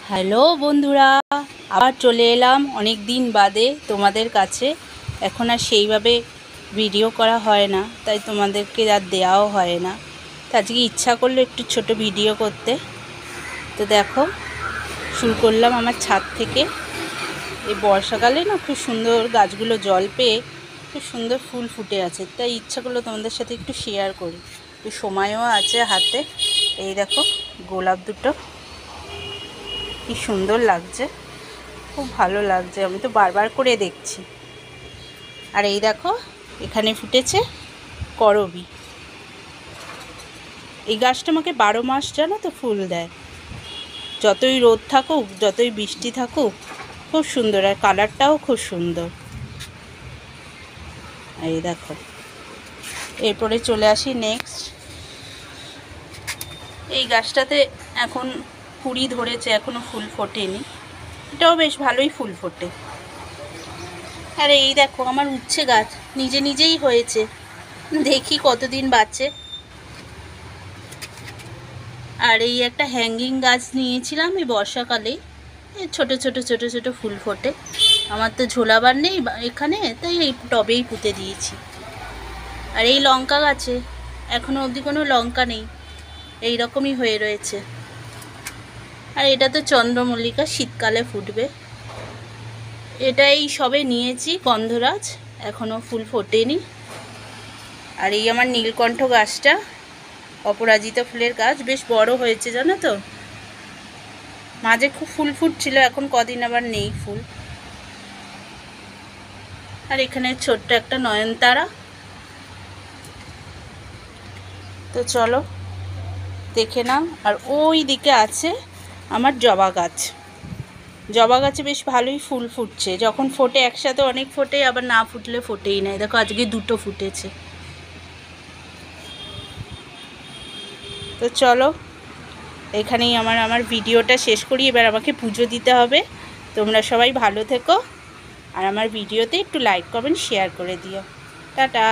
Hello বন্ধুরা, আবার চলে এলাম অনেক দিন বাদে তোমাদের কাছে। এখন আর সেইভাবে ভিডিও করা হয় না, তাই তোমাদেরকে আর দেওয়াও হয় না। তো আজকে ইচ্ছা করলো একটু ছোট ভিডিও করতে। তো দেখো, শুরু করলাম আমার ছাদ থেকে। এই বর্ষাকালে না খুব সুন্দর গাছগুলো জল পেয়ে খুব সুন্দর ফুল ফুটে আছে, তাই ইচ্ছা করলো তোমাদের সাথে একটু শেয়ার করি। একটু সময়ও আছে হাতে। এই দেখো গোলাপ দুটো কি সুন্দর লাগছে, খুব ভালো লাগছে, আমি তো বারবার করে দেখছি। আর এই দেখো এখানে ফুটেছে করবী। এই গাছটা আমাকে 12 মাস জানো তো ফুল দেয়, যতই রোদ থাকুক যতই বৃষ্টি থাকুক। খুব সুন্দর, আর কালারটাও খুব সুন্দর। এই দেখো, এরপরে চলে আসি নেক্সট। এই গাছটাতে এখন কুড়ি ধরেছে, এখনো ফুল ফোটেনি। এটাও বেশ ভালোই ফুল ফোটে। আর এই দেখো আমার উচ্ছে গাছ নিজে নিজেই হয়েছে, দেখি কতদিন বাঁচে। আর এই একটা হ্যাঙ্গিং গাছ নিয়েছিলাম এই বর্ষাকালেই, ছোট ছোট ছোট ছোট ফুল ফোটে। আমার তো ঝোলাবার নেই এখানে, তাই এই টবেই পুঁতে দিয়েছি। আর এই লঙ্কা গাছে এখনো অবধি কোনো লঙ্কা নেই, এই রকমই হয়ে রয়েছে। আর এটা তো চন্দ্রমল্লিকা, শীতকালে ফুটবে। এটা এই সবে নিয়েছি গন্ধরাজ, এখনও ফুল ফোটেনি। আর এই আমার নীলকণ্ঠ গাছটা, অপরাজিতা ফুলের গাছ, বেশ বড় হয়েছে জানো তো। মাঝে খুব ফুল ফুটছিল, এখন কদিন আবার নেই ফুল। আর এখানে ছোট্ট একটা নয়নতারা। তো চলো দেখে নাও। আর ওই দিকে আছে আমার জবা গাছ। জবা গাছে বেশ ভালোই ফুল ফুটছে, যখন ফোটে একসাথে অনেক ফোটে, আবার না ফুটলে ফোটেই নাই। দেখো আজকে দুটো ফুটেছে। তো চলো এখানেই আমার ভিডিওটা শেষ করি। এবার আমাকে পুজো দিতে হবে। তোমরা সবাই ভালো থেকো, আর আমার ভিডিওতে একটু লাইক কমেন্ট শেয়ার করে দিও। টাটা।